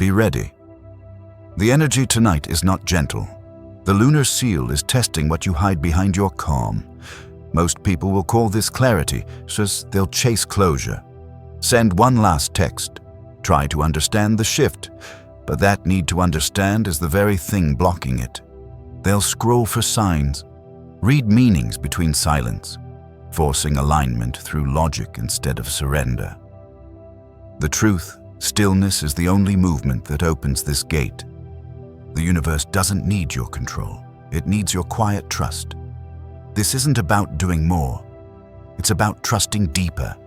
Be ready. The energy tonight is not gentle. The lunar seal is testing what you hide behind your calm. Most people will call this clarity, so they'll chase closure. Send one last text. Try to understand the shift, but that need to understand is the very thing blocking it. They'll scroll for signs, read meanings between silence, forcing alignment through logic instead of surrender. The truth, stillness, is the only movement that opens this gate. The universe doesn't need your control. It needs your quiet trust. This isn't about doing more. It's about trusting deeper.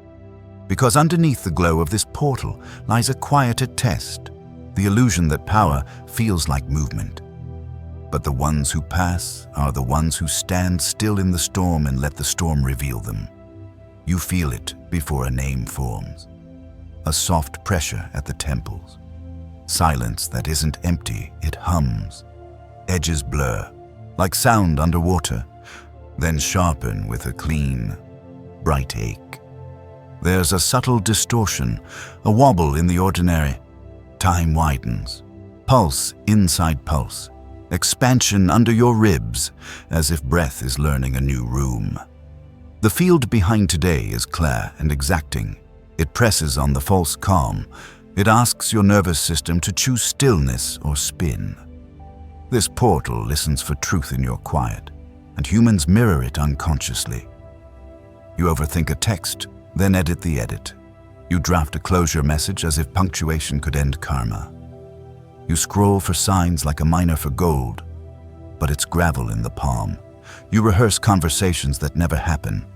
Because underneath the glow of this portal lies a quieter test, the illusion that power feels like movement. But the ones who pass are the ones who stand still in the storm and let the storm reveal them. You feel it before a name forms. A soft pressure at the temples. Silence that isn't empty, it hums. Edges blur, like sound underwater, then sharpen with a clean, bright ache. There's a subtle distortion, a wobble in the ordinary. Time widens. Pulse inside pulse. Expansion under your ribs, as if breath is learning a new room. The field behind today is clear and exacting. It presses on the false calm. It asks your nervous system to choose stillness or spin. This portal listens for truth in your quiet, and humans mirror it unconsciously. You overthink a text, then edit the edit. You draft a closure message as if punctuation could end karma. You scroll for signs like a miner for gold, but it's gravel in the palm. You rehearse conversations that never happen.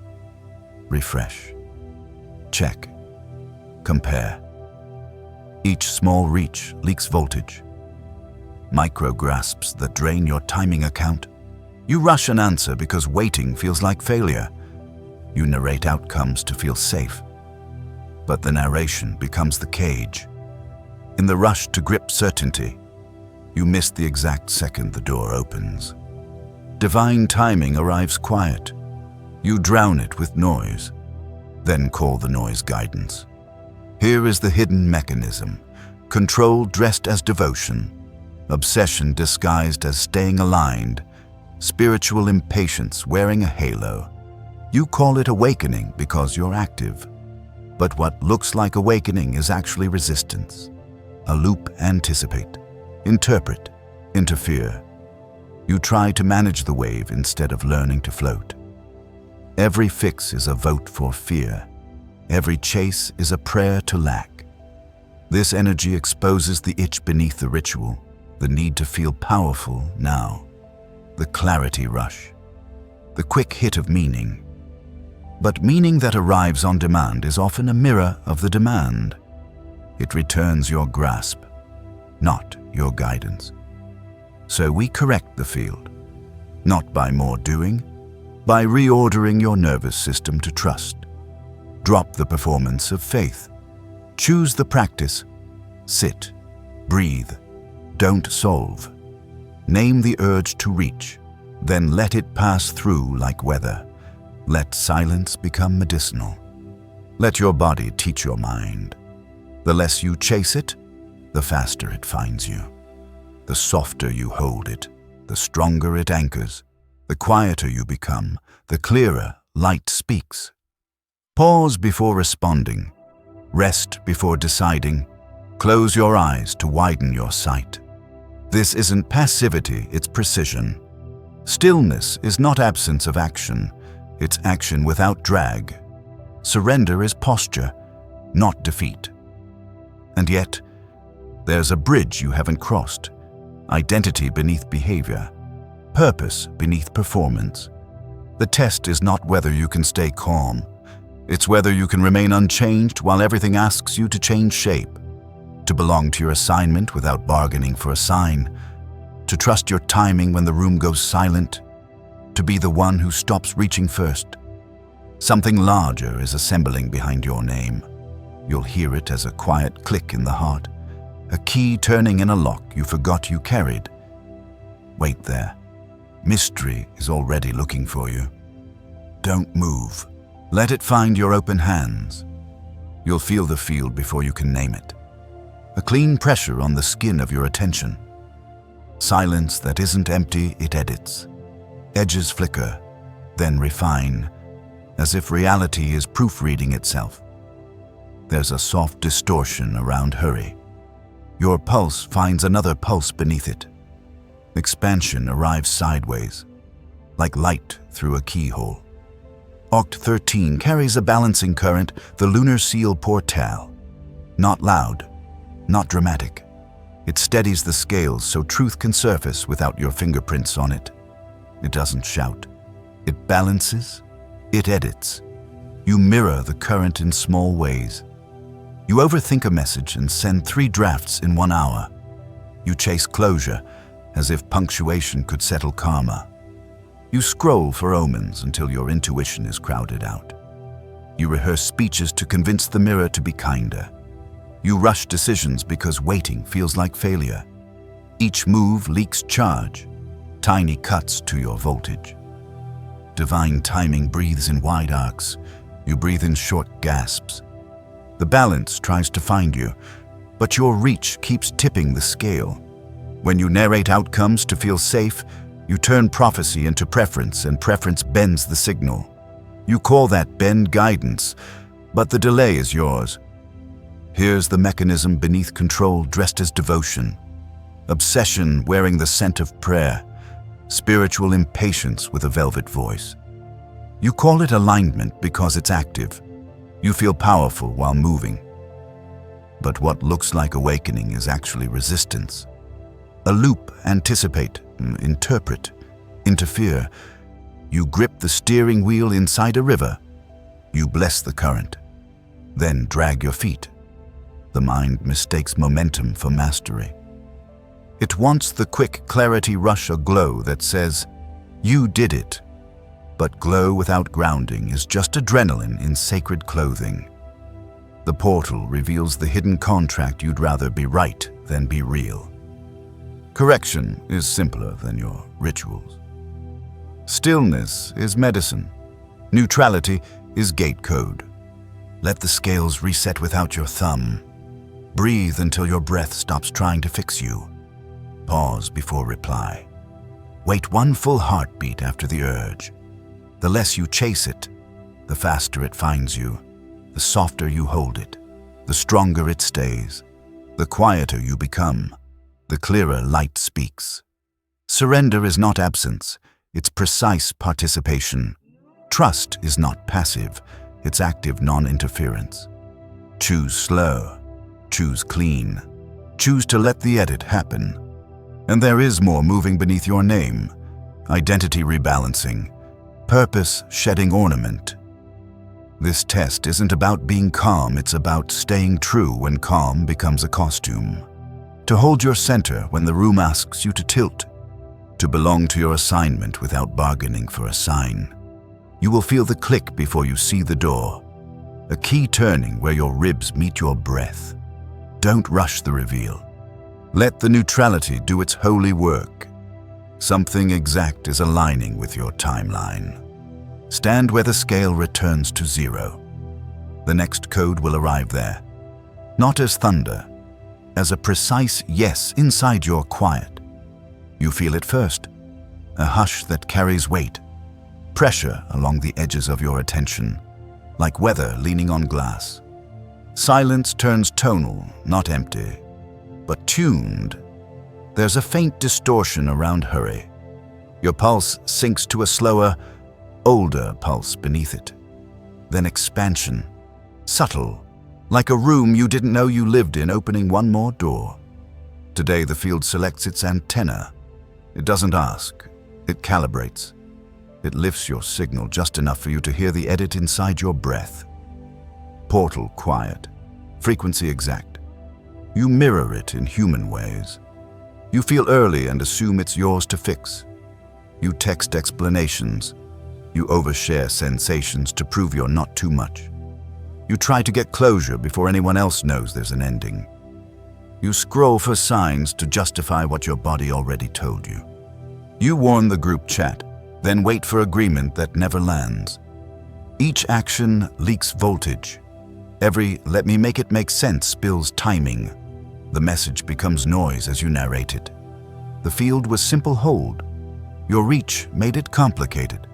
Refresh. Check. Compare. Each small reach leaks voltage. Micro grasps that drain your timing account. You rush an answer because waiting feels like failure. You narrate outcomes to feel safe. But the narration becomes the cage. In the rush to grip certainty, you miss the exact second the door opens. Divine timing arrives quiet. You drown it with noise, then call the noise guidance. Here is the hidden mechanism. Control dressed as devotion. Obsession disguised as staying aligned. Spiritual impatience wearing a halo. You call it awakening because you're active. But what looks like awakening is actually resistance. A loop: anticipate, interpret, interfere. You try to manage the wave instead of learning to float. Every fix is a vote for fear. Every chase is a prayer to lack. This energy exposes the itch beneath the ritual, the need to feel powerful now, the clarity rush, the quick hit of meaning. But meaning that arrives on demand is often a mirror of the demand. It returns your grasp, not your guidance. So we correct the field, not by more doing, by reordering your nervous system to trust. Drop the performance of faith. Choose the practice. Sit, breathe, don't solve. Name the urge to reach, then let it pass through like weather. Let silence become medicinal. Let your body teach your mind. The less you chase it, the faster it finds you. The softer you hold it, the stronger it anchors. The quieter you become, the clearer light speaks. Pause before responding. Rest before deciding. Close your eyes to widen your sight. This isn't passivity, it's precision. Stillness is not absence of action, it's action without drag. Surrender is posture, not defeat. And yet, there's a bridge you haven't crossed. Identity beneath behavior. Purpose beneath performance. The test is not whether you can stay calm. It's whether you can remain unchanged while everything asks you to change shape. To belong to your assignment without bargaining for a sign. To trust your timing when the room goes silent. To be the one who stops reaching first. Something larger is assembling behind your name. You'll hear it as a quiet click in the heart. A key turning in a lock you forgot you carried. Wait there. Mystery is already looking for you. Don't move. Let it find your open hands. You'll feel the field before you can name it. a clean pressure on the skin of your attention. Silence that isn't empty, it edits. Edges flicker, then refine, as if reality is proofreading itself. There's a soft distortion around hurry. Your pulse finds another pulse beneath it. Expansion arrives sideways, like light through a keyhole. Oct 13 carries a balancing current, the Lunar Seal PORTAL. Not loud, not dramatic. It steadies the scales so truth can surface without your fingerprints on it. It doesn't shout. It balances. It edits. You mirror the current in small ways. You overthink a message and send 3 drafts in 1 hour. You chase closure, as if punctuation could settle karma. You scroll for omens until your intuition is crowded out. You rehearse speeches to convince the mirror to be kinder. You rush decisions because waiting feels like failure. Each move leaks charge, tiny cuts to your voltage. Divine timing breathes in wide arcs. You breathe in short gasps. The balance tries to find you, but your reach keeps tipping the scale. When you narrate outcomes to feel safe, you turn prophecy into preference, and preference bends the signal. You call that bend guidance, but the delay is yours. Here's the mechanism beneath control dressed as devotion. Obsession wearing the scent of prayer. Spiritual impatience with a velvet voice. You call it alignment because it's active. You feel powerful while moving. But what looks like awakening is actually resistance. A loop, anticipate, interpret, interfere. You grip the steering wheel inside a river. You bless the current, then drag your feet. The mind mistakes momentum for mastery. It wants the quick clarity rush, a glow that says, "You did it." But glow without grounding is just adrenaline in sacred clothing. The portal reveals the hidden contract you'd rather be right than be real. Correction is simpler than your rituals. Stillness is medicine. Neutrality is gate code. Let the scales reset without your thumb. Breathe until your breath stops trying to fix you. Pause before reply. Wait 1 full heartbeat after the urge. The less you chase it, the faster it finds you. The softer you hold it, the stronger it stays. The quieter you become, the clearer light speaks. Surrender is not absence, it's precise participation. Trust is not passive, it's active non-interference. Choose slow, choose clean, choose to let the edit happen. And there is more moving beneath your name. Identity rebalancing, purpose shedding ornament. This test isn't about being calm, it's about staying true when calm becomes a costume. To hold your center when the room asks you to tilt. To belong to your assignment without bargaining for a sign. You will feel the click before you see the door. A key turning where your ribs meet your breath. Don't rush the reveal. Let the neutrality do its holy work. Something exact is aligning with your timeline. Stand where the scale returns to 0. The next code will arrive there. Not as thunder, as a precise yes inside your quiet. You feel it first, a hush that carries weight, pressure along the edges of your attention, like weather leaning on glass. Silence turns tonal, not empty, but tuned. There's a faint distortion around hurry. Your pulse sinks to a slower, older pulse beneath it. Then expansion, subtle, like a room you didn't know you lived in opening 1 more door. Today the field selects its antenna. It doesn't ask, it calibrates. It lifts your signal just enough for you to hear the edit inside your breath. Portal quiet, frequency exact. You mirror it in human ways. You feel early and assume it's yours to fix. You text explanations. You overshare sensations to prove you're not too much. You try to get closure before anyone else knows there's an ending. You scroll for signs to justify what your body already told you. You warn the group chat, then wait for agreement that never lands. Each action leaks voltage. Every "let me make it make sense" spills timing. The message becomes noise as you narrate it. The field was simple hold. Your reach made it complicated.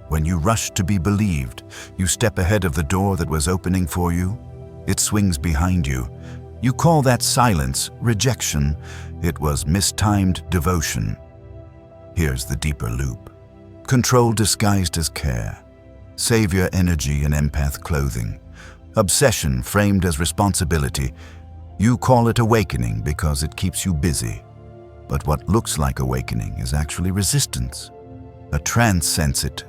When you rush to be believed, you step ahead of the door that was opening for you. It swings behind you. You call that silence rejection. It was mistimed devotion. Here's the deeper loop. Control disguised as care. Savior energy in empath clothing. Obsession framed as responsibility. You call it awakening because it keeps you busy. But what looks like awakening is actually resistance. A trance sense it,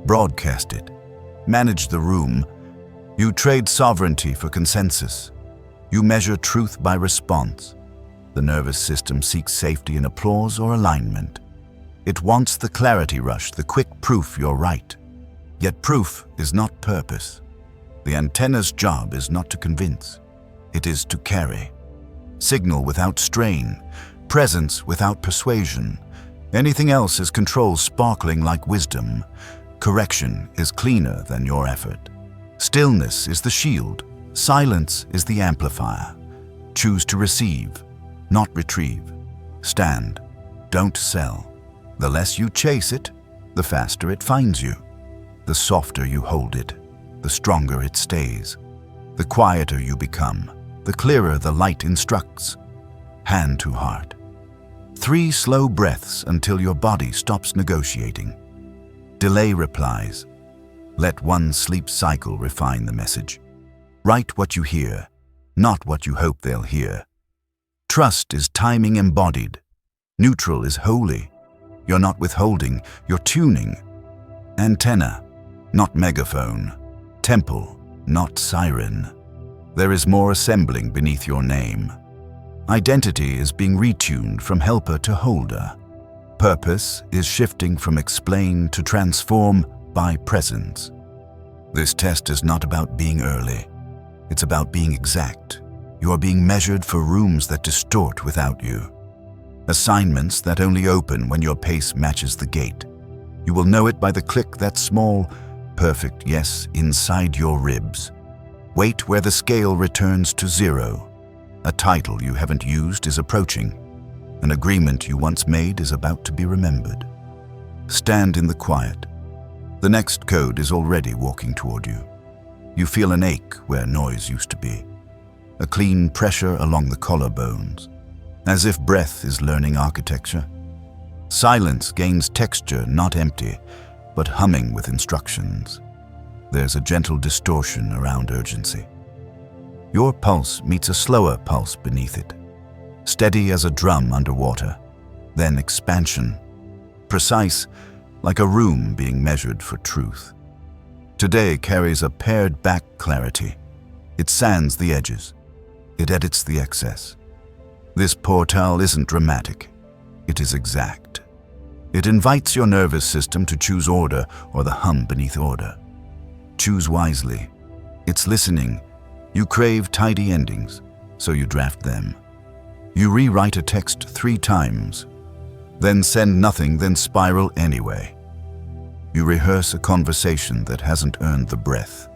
broadcast it, manage the room. You trade sovereignty for consensus. You measure truth by response. The nervous system seeks safety in applause or alignment. It wants the clarity rush, the quick proof you're right. Yet proof is not purpose. The antenna's job is not to convince. It is to carry. Signal without strain, presence without persuasion. Anything else is control sparkling like wisdom. Correction is cleaner than your effort. Stillness is the shield. Silence is the amplifier. Choose to receive, not retrieve. Stand, don't sell. The less you chase it, the faster it finds you. The softer you hold it, the stronger it stays. The quieter you become, the clearer the light instructs. Hand to heart. 3 slow breaths until your body stops negotiating. Delay replies. Let one sleep cycle refine the message. Write what you hear, not what you hope they'll hear. Trust is timing embodied. Neutral is holy. You're not withholding, you're tuning. Antenna, not megaphone. Temple, not siren. There is more assembling beneath your name. Identity is being retuned from helper to holder. Purpose is shifting from explain to transform by presence. This test is not about being early. It's about being exact. You are being measured for rooms that distort without you. Assignments that only open when your pace matches the gate. You will know it by the click that small, perfect yes inside your ribs. Wait where the scale returns to 0. A title you haven't used is approaching. An agreement you once made is about to be remembered. Stand in the quiet. The next code is already walking toward you. You feel an ache where noise used to be. A clean pressure along the collarbones, as if breath is learning architecture. Silence gains texture, not empty, but humming with instructions. There's a gentle distortion around urgency. Your pulse meets a slower pulse beneath it. Steady as a drum underwater, then expansion. Precise, like a room being measured for truth. Today carries a pared-back clarity. It sands the edges. It edits the excess. This portal isn't dramatic. It is exact. It invites your nervous system to choose order or the hum beneath order. Choose wisely. It's listening. You crave tidy endings, so you draft them. You rewrite a text 3 times, then send nothing, then spiral anyway. You rehearse a conversation that hasn't earned the breath.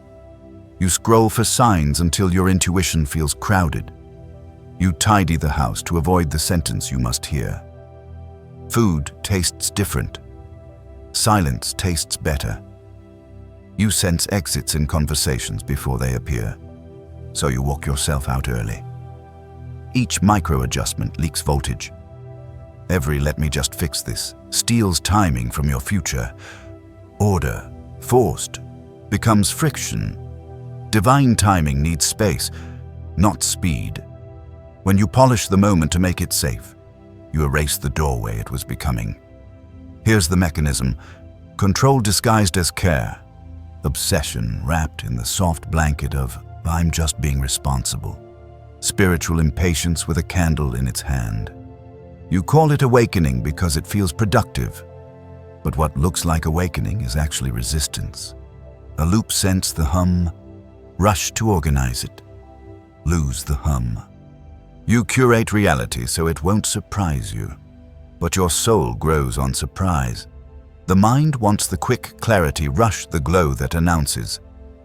You scroll for signs until your intuition feels crowded. You tidy the house to avoid the sentence you must hear. Food tastes different. Silence tastes better. You sense exits in conversations before they appear, so you walk yourself out early. Each micro-adjustment leaks voltage. Every "let me just fix this" steals timing from your future. Order, forced, becomes friction. Divine timing needs space, not speed. When you polish the moment to make it safe, you erase the doorway it was becoming. Here's the mechanism: control disguised as care, obsession wrapped in the soft blanket of "I'm just being responsible," spiritual impatience with a candle in its hand. You call it awakening because it feels productive, but what looks like awakening is actually resistance. A loop scents the hum, rush to organize it, lose the hum. You curate reality so it won't surprise you, but your soul grows on surprise. The mind wants the quick clarity rush, the glow that announces,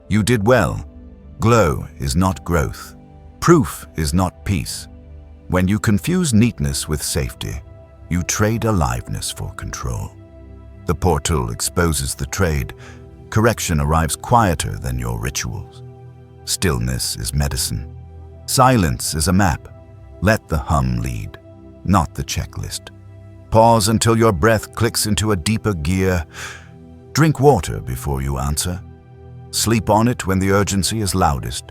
"You did well." Glow is not growth. Proof is not peace. When you confuse neatness with safety, you trade aliveness for control. The portal exposes the trade. Correction arrives quieter than your rituals. Stillness is medicine. Silence is a map. Let the hum lead, not the checklist. Pause until your breath clicks into a deeper gear. Drink water before you answer. Sleep on it when the urgency is loudest.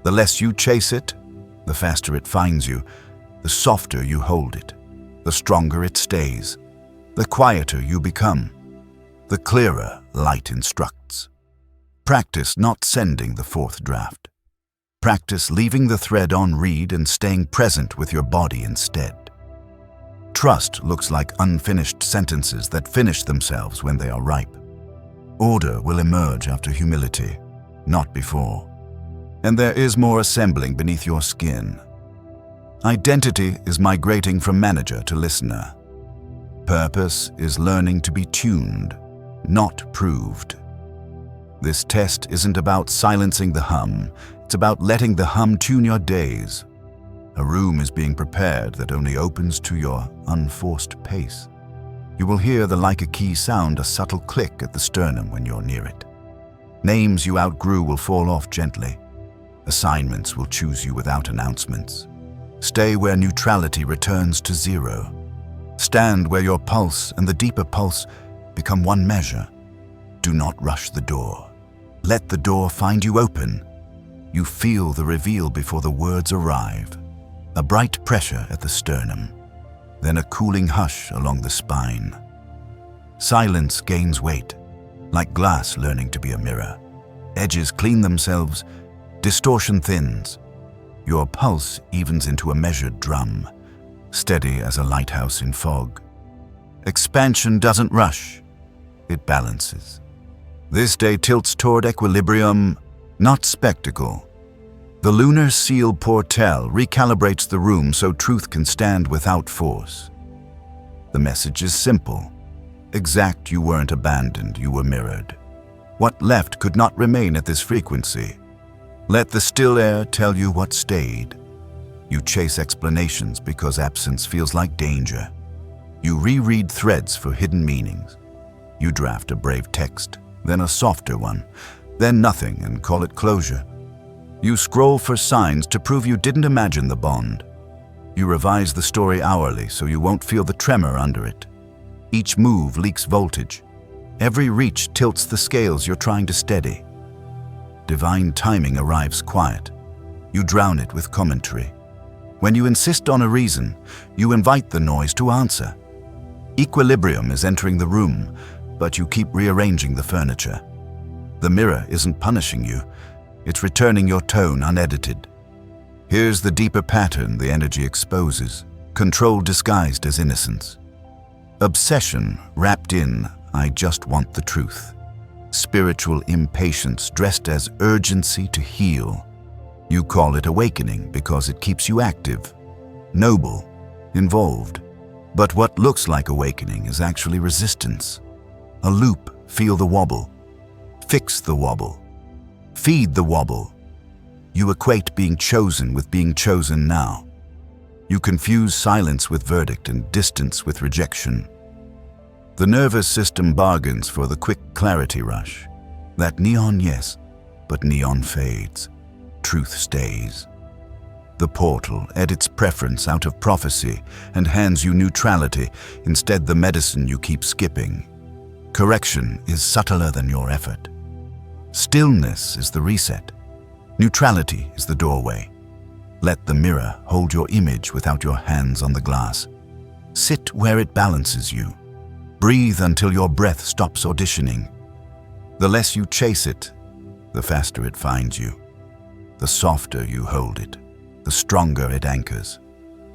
The less you chase it, the faster it finds you. The softer you hold it, the stronger it stays. The quieter you become, the clearer light instructs. Practice not sending the fourth draft. Practice leaving the thread on read and staying present with your body instead. Trust looks like unfinished sentences that finish themselves when they are ripe. Order will emerge after humility, not before. And there is more assembling beneath your skin. Identity is migrating from manager to listener. Purpose is learning to be tuned, not proved. This test isn't about silencing the hum, it's about letting the hum tune your days. A room is being prepared that only opens to your unforced pace. You will hear the like a key sound, a subtle click at the sternum when you're near it. Names you outgrew will fall off gently. Assignments will choose you without announcements. Stay where neutrality returns to zero. Stand where your pulse and the deeper pulse become one measure. Do not rush the door. Let the door find you open. You feel the reveal before the words arrive. A bright pressure at the sternum, then a cooling hush along the spine. Silence gains weight, like glass learning to be a mirror. Edges clean themselves, distortion thins. Your pulse evens into a measured drum, steady as a lighthouse in fog. Expansion doesn't rush, it balances. This day tilts toward equilibrium, not spectacle. The Lunar Seal PORTAL recalibrates the room so truth can stand without force. The message is simple. Exact, you weren't abandoned, you were mirrored. What left could not remain at this frequency. Let the still air tell you what stayed. You chase explanations because absence feels like danger. You reread threads for hidden meanings. You draft a brave text, then a softer one, then nothing and call it closure. You scroll for signs to prove you didn't imagine the bond. You revise the story hourly so you won't feel the tremor under it. Each move leaks voltage. Every reach tilts the scales you're trying to steady. Divine timing arrives quiet. You drown it with commentary. When you insist on a reason, you invite the noise to answer. Equilibrium is entering the room, but you keep rearranging the furniture. The mirror isn't punishing you, it's returning your tone unedited. Here's the deeper pattern the energy exposes, control disguised as innocence. Obsession wrapped in, I just want the truth. Spiritual impatience dressed as urgency to heal. You call it awakening because it keeps you active, noble, involved. But what looks like awakening is actually resistance. A loop, feel the wobble. Fix the wobble. Feed the wobble. You equate being chosen with being chosen now. You confuse silence with verdict and distance with rejection. The nervous system bargains for the quick clarity rush. That neon, yes, but neon fades. Truth stays. The portal edits preference out of prophecy and hands you neutrality, instead the medicine you keep skipping. Correction is subtler than your effort. Stillness is the reset. Neutrality is the doorway. Let the mirror hold your image without your hands on the glass. Sit where it balances you. Breathe until your breath stops auditioning. The less you chase it, the faster it finds you. The softer you hold it, the stronger it anchors.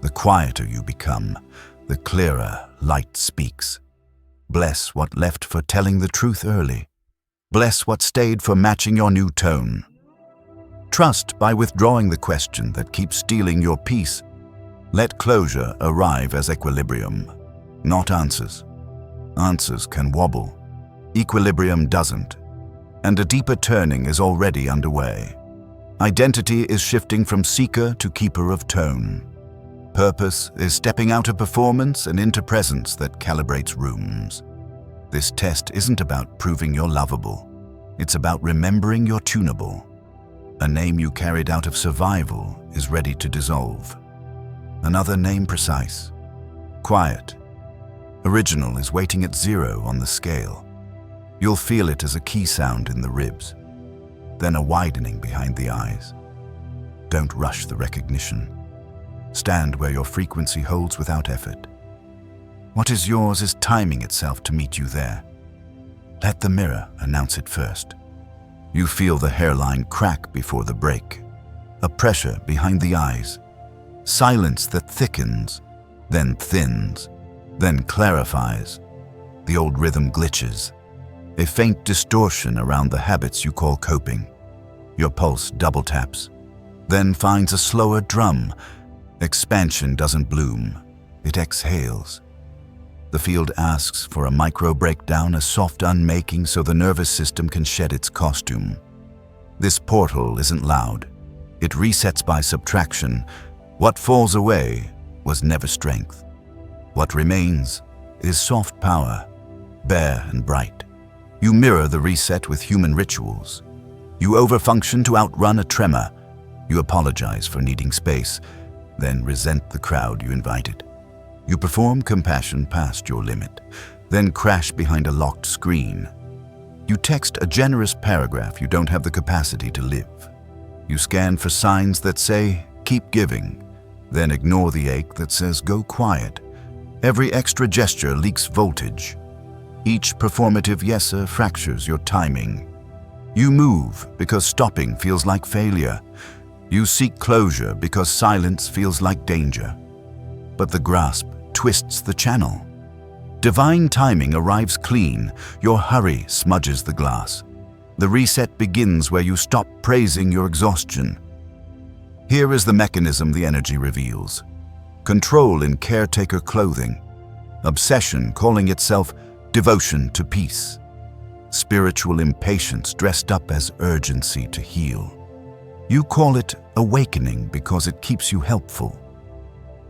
The quieter you become, the clearer light speaks. Bless what left for telling the truth early. Bless what stayed for matching your new tone. Trust by withdrawing the question that keeps stealing your peace. Let closure arrive as equilibrium, not answers. Answers can wobble. Equilibrium doesn't. And a deeper turning is already underway. Identity is shifting from seeker to keeper of tone. Purpose is stepping out of performance and into presence that calibrates rooms. This test isn't about proving you're lovable. It's about remembering you're tunable. A name you carried out of survival is ready to dissolve. Another name precise. Quiet. Original is waiting at 0 on the scale. You'll feel it as a key sound in the ribs, then a widening behind the eyes. Don't rush the recognition. Stand where your frequency holds without effort. What is yours is timing itself to meet you there. Let the mirror announce it first. You feel the hairline crack before the break, a pressure behind the eyes, silence that thickens, then thins, then clarifies. The old rhythm glitches, a faint distortion around the habits you call coping. Your pulse double taps, then finds a slower drum. Expansion doesn't bloom, it exhales. The field asks for a micro breakdown, a soft unmaking so the nervous system can shed its costume. This portal isn't loud. It resets by subtraction. What falls away was never strength. What remains is soft power, bare and bright. You mirror the reset with human rituals. You overfunction to outrun a tremor. You apologize for needing space, then resent the crowd you invited. You perform compassion past your limit, then crash behind a locked screen. You text a generous paragraph you don't have the capacity to live. You scan for signs that say, keep giving, then ignore the ache that says, go quiet. Every extra gesture leaks voltage. Each performative yeser fractures your timing. You move because stopping feels like failure. You seek closure because silence feels like danger. But the grasp twists the channel. Divine timing arrives clean. Your hurry smudges the glass. The reset begins where you stop praising your exhaustion. Here is the mechanism the energy reveals. Control in caretaker clothing. Obsession calling itself devotion to peace. Spiritual impatience dressed up as urgency to heal. You call it awakening because it keeps you helpful.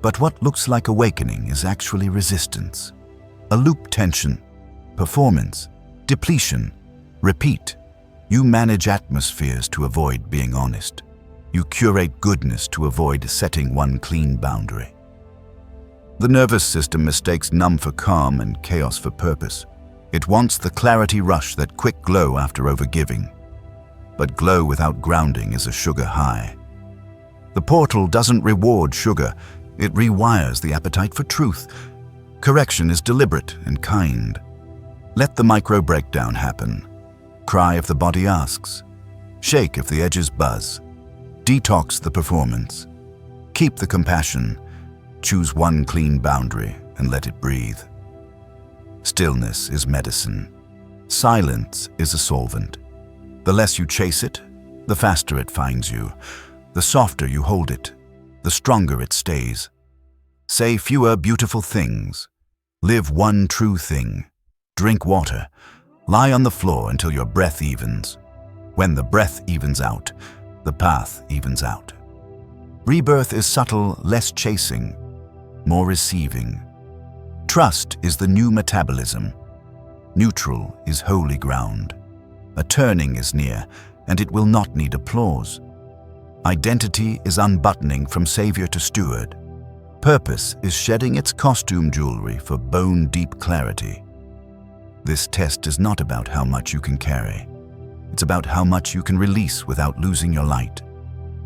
But what looks like awakening is actually resistance. A loop tension, performance, depletion, repeat. You manage atmospheres to avoid being honest. You curate goodness to avoid setting one clean boundary. The nervous system mistakes numb for calm and chaos for purpose. It wants the clarity rush, that quick glow after overgiving. But glow without grounding is a sugar high. The portal doesn't reward sugar, it rewires the appetite for truth. Correction is deliberate and kind. Let the micro breakdown happen. Cry if the body asks. Shake if the edges buzz. Detox the performance. Keep the compassion. Choose one clean boundary and let it breathe. Stillness is medicine. Silence is a solvent. The less you chase it, the faster it finds you. The softer you hold it, the stronger it stays. Say fewer beautiful things. Live one true thing. Drink water. Lie on the floor until your breath evens. When the breath evens out, the path evens out. Rebirth is subtle, less chasing, more receiving. Trust is the new metabolism. Neutral is holy ground. A turning is near, and it will not need applause. Identity is unbuttoning from savior to steward. Purpose is shedding its costume jewelry for bone-deep clarity. This test is not about how much you can carry. It's about how much you can release without losing your light.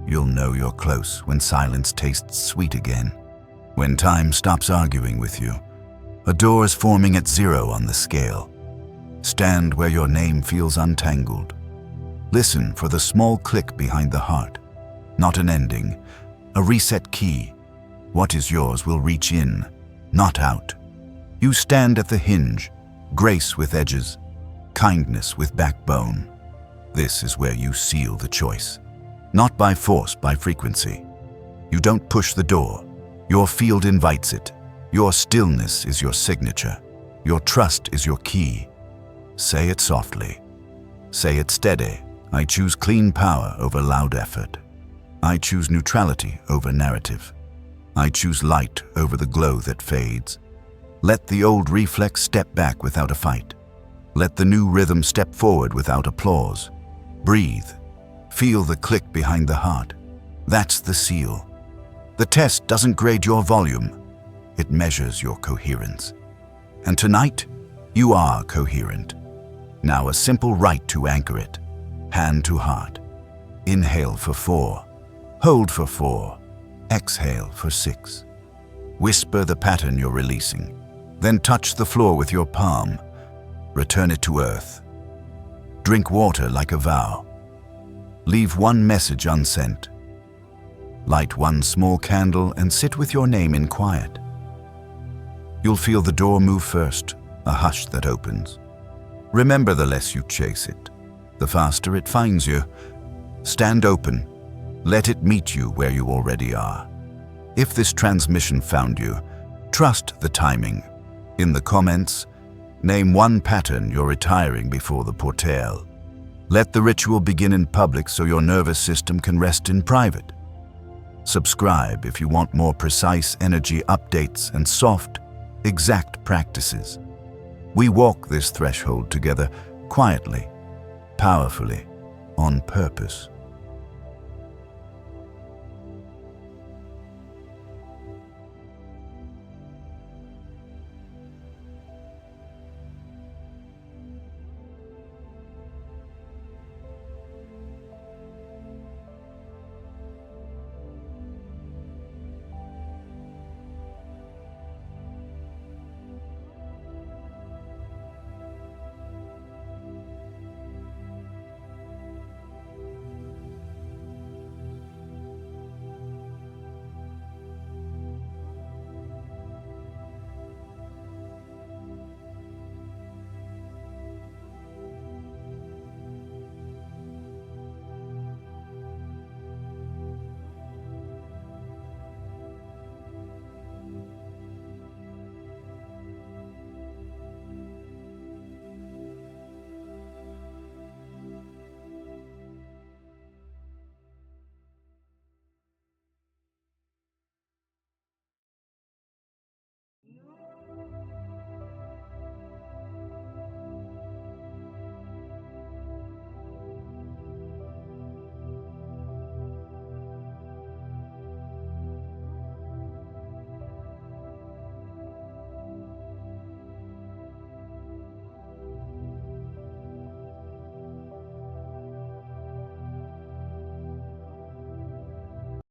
You'll know you're close when silence tastes sweet again. When time stops arguing with you. A door is forming at 0 on the scale. Stand where your name feels untangled. Listen for the small click behind the heart. Not an ending, a reset key. What is yours will reach in, not out. You stand at the hinge, grace with edges, kindness with backbone. This is where you seal the choice. Not by force, by frequency. You don't push the door. Your field invites it. Your stillness is your signature. Your trust is your key. Say it softly. Say it steady. I choose clean power over loud effort. I choose neutrality over narrative. I choose light over the glow that fades. Let the old reflex step back without a fight. Let the new rhythm step forward without applause. Breathe. Feel the click behind the heart. That's the seal. The test doesn't grade your volume. It measures your coherence. And tonight, you are coherent. Now a simple rite to anchor it. Hand to heart. Inhale for 4. Hold for 4. Exhale for 6. Whisper the pattern you're releasing. Then touch the floor with your palm. Return it to earth. Drink water like a vow. Leave one message unsent. Light one small candle and sit with your name in quiet. You'll feel the door move first, a hush that opens. Remember, the less you chase it, the faster it finds you. Stand open. Let it meet you where you already are. If this transmission found you, trust the timing. In the comments, name one pattern you're retiring before the portal. Let the ritual begin in public so your nervous system can rest in private. Subscribe if you want more precise energy updates and soft, exact practices. We walk this threshold together quietly, powerfully, on purpose.